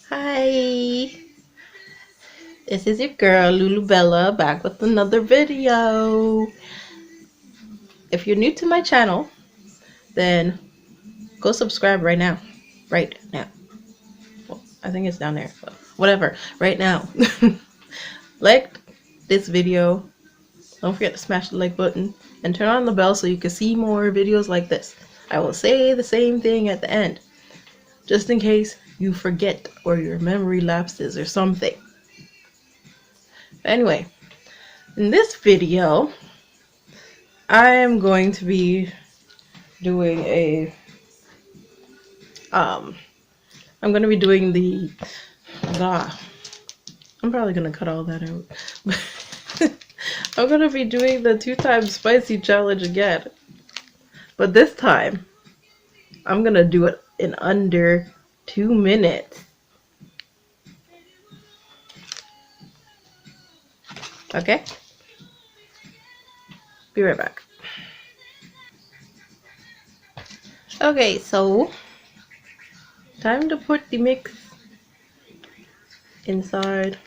Hi, this is your girl Lulubella back with another video. If you're new to my channel, then go subscribe right now. Right now. Well, I think it's down there, but whatever. Right now. Like this video. Don't forget to smash the like button and turn on the bell so you can see more videos like this. I will say the same thing at the end, just in case you forget or your memory lapses or something. Anyway, in this video, I am going to be doing a um I'm gonna be doing the I'm probably gonna cut all that out. I'm gonna be doing the 2 times spicy challenge again, but this time I'm gonna do it in under 2 minutes. Okay, be right back. Okay, so time to put the mix inside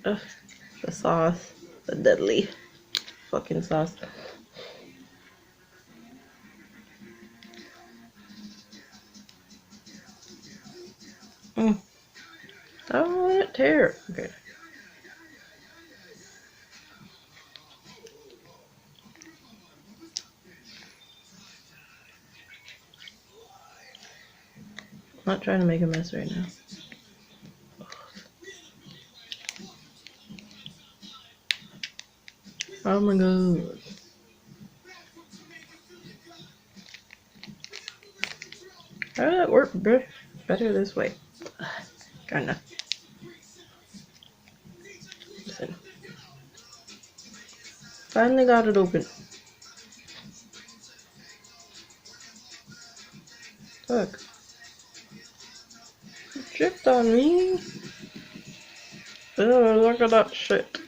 the sauce, the deadly fucking sauce. I don't want it to tear. Okay. I'm not trying to make a mess right now. Oh my god. How did that work better this way? Kinda. Listen. Finally got it open. Look. It dripped on me. Oh, look at that shit.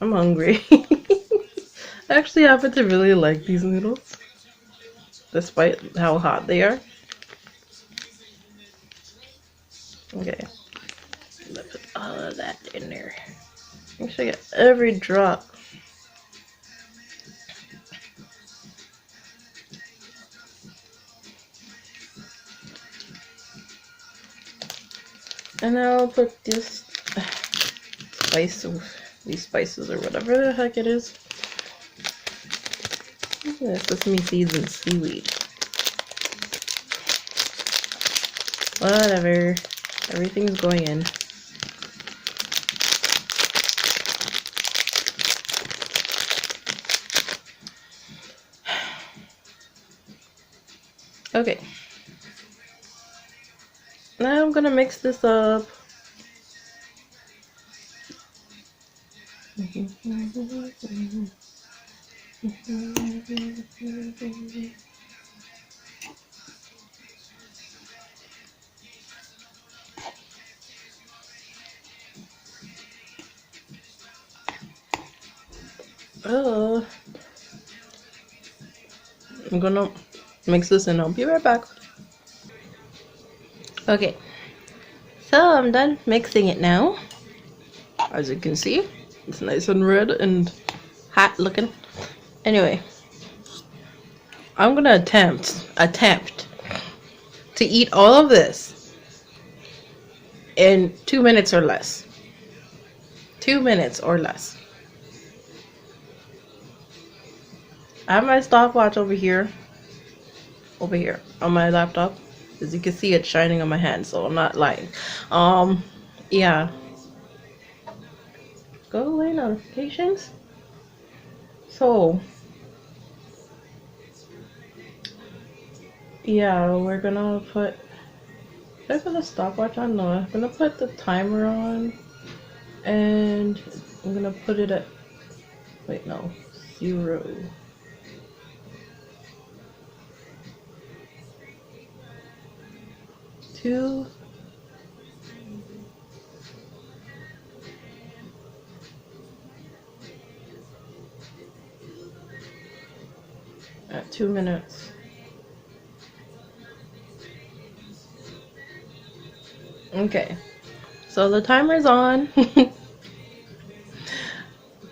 I'm hungry. I actually happen to really like these noodles, despite how hot they are. Okay. Let's put all of that in there. Make sure I get every drop. And now I'll put this these spices or whatever the heck it is. Yeah, sesame seeds and seaweed. Whatever. Everything's going in. Okay. Now I'm gonna mix this up. Oh, I'm gonna mix this and I'll be right back. Okay, so I'm done mixing it now. As you can see, it's nice and red and hot looking. Anyway, I'm gonna attempt to eat all of this in 2 minutes or less. 2 minutes or less. I have my stopwatch over here on my laptop. As you can see, it's shining on my hand, so I'm not lying. Yeah. Go away, notifications. So, yeah, we're gonna put. Should I put the stopwatch on? No, I'm gonna put the timer on, and I'm gonna put it at. Wait, no, 0. Two. At 2 minutes. Okay, so the timer's on.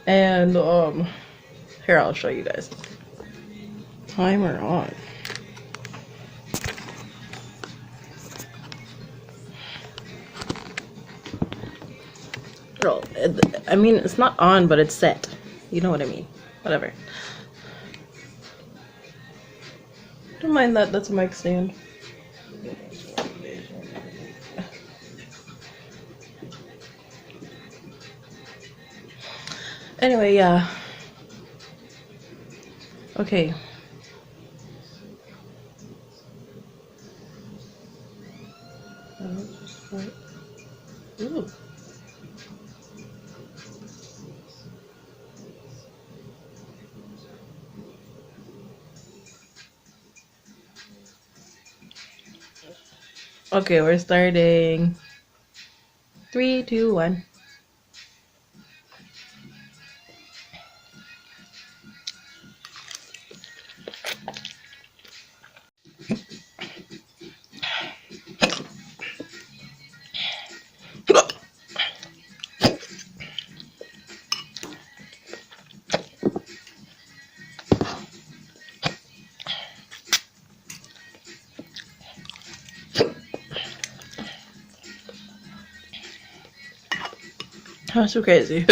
And here, I'll show you guys. Timer on. Girl, I mean, it's not on, but it's set. You know what I mean. Whatever. Don't mind that. That's a mic stand. Anyway, yeah. Okay. Ooh. Okay, we're starting. 3, 2, 1. That's so crazy.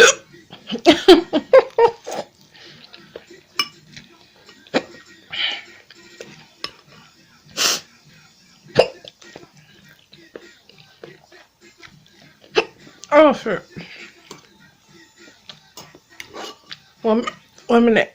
Oh, shit. One minute.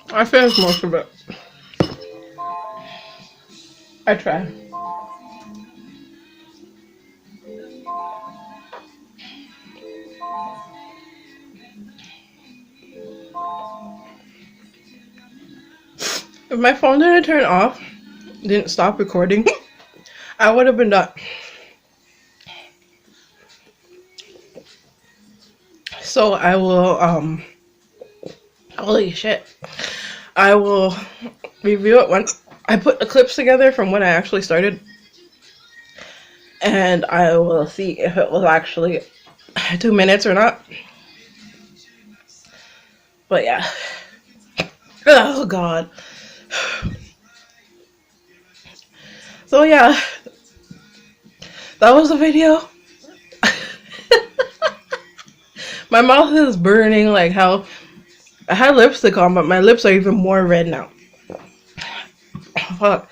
I finished most of it. I tried. If my phone didn't turn off, didn't stop recording, I would have been done. So I will, holy shit. I will review it once I put the clips together from when I actually started. And I will see if it was actually 2 minutes or not. But yeah. Oh god. So yeah. That was the video. My mouth is burning like how I had lipstick on, but my lips are even more red now. Fuck.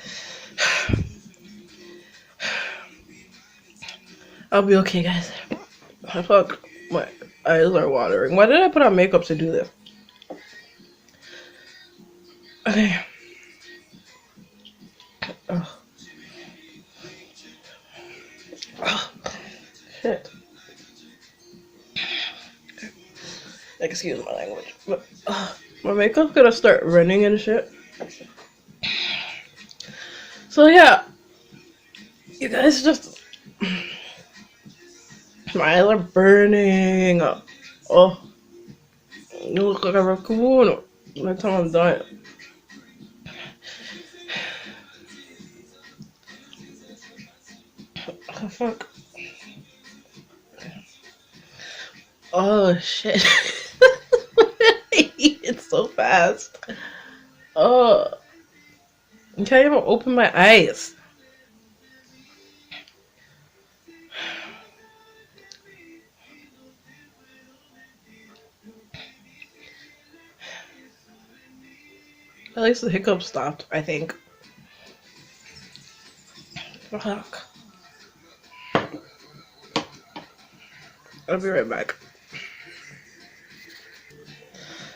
I'll be okay, guys. Fuck. My eyes are watering. Why did I put on makeup to do this? Okay. Oh. Oh. Shit. Excuse my language. But, my makeup's gonna start running and shit. So yeah. You guys just... My eyes are burning. Oh. You look like a raccoon by the time I'm done. Oh, fuck. Oh, shit. It's so fast. Oh. I can't even open my eyes. At least the hiccups stopped, I think. Fuck. I'll be right back.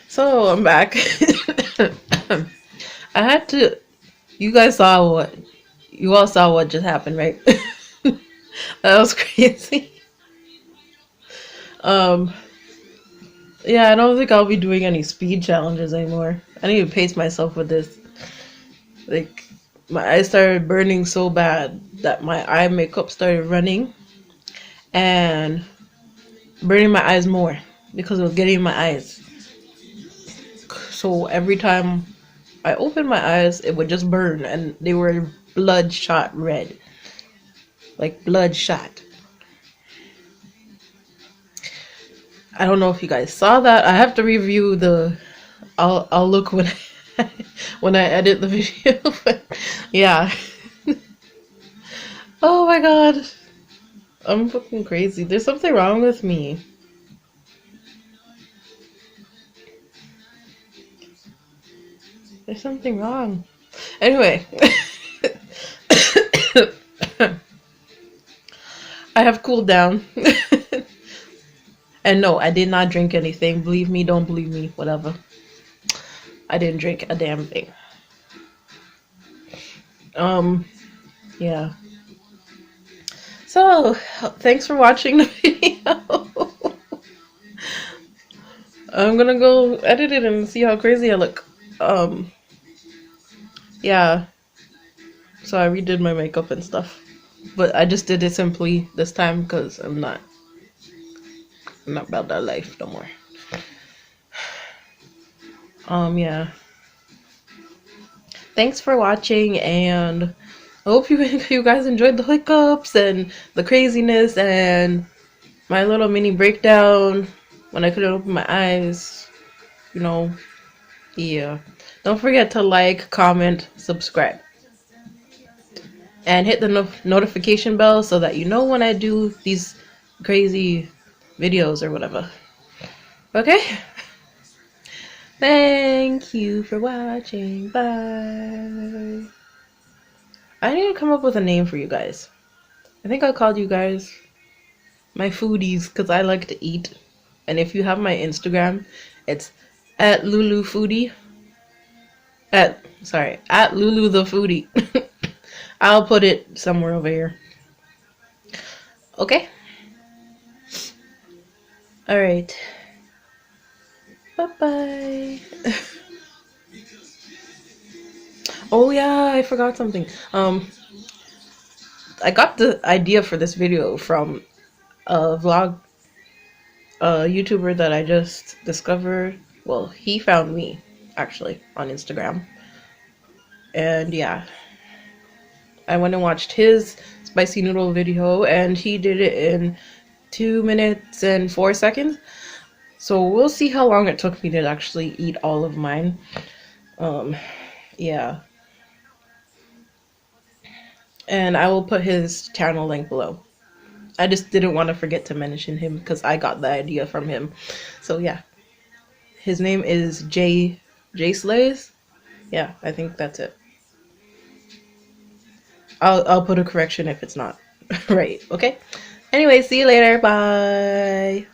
So I'm back. I had to. You guys saw what? You all saw what just happened, right? That was crazy. Um. Yeah, I don't think I'll be doing any speed challenges anymore. I need to pace myself with this. Like, my eyes started burning so bad that my eye makeup started running and burning my eyes more because it was getting in my eyes. So every time I opened my eyes, it would just burn and they were bloodshot red. Like bloodshot. I don't know if you guys saw that. I have to review the. I'll look when when I edit the video. But yeah. Oh my god. I'm fucking crazy. There's something wrong with me. There's something wrong. Anyway. I have cooled down. And no, I did not drink anything. Believe me, don't believe me, whatever. I didn't drink a damn thing. Yeah. So, thanks for watching the video. I'm gonna go edit it and see how crazy I look. Yeah. So I redid my makeup and stuff. But I just did it simply this time because I'm not about that life no more. Yeah. Thanks for watching, and I hope you guys enjoyed the hiccups and the craziness and my little mini breakdown when I couldn't open my eyes. You know, yeah. Don't forget to like, comment, subscribe. And hit the notification bell so that you know when I do these crazy videos or whatever. Okay? Thank you for watching. Bye. I need to come up with a name for you guys. I think I called you guys my foodies because I like to eat. And if you have my Instagram, it's at Lulu Foodie. At Lulu the Foodie. I'll put it somewhere over here. Okay? Alright. Bye-bye. Oh yeah, I forgot something. I got the idea for this video from a vlog YouTuber that I just discovered. Well, he found me actually on Instagram. And yeah, I went and watched his spicy noodle video and he did it in 2 minutes and 4 seconds. So we'll see how long it took me to actually eat all of mine. Yeah. And I will put his channel link below. I just didn't want to forget to mention him because I got the idea from him. So yeah. His name is J Slays. Yeah, I think that's it. I'll put a correction if it's not right, okay? Anyway, see you later. Bye.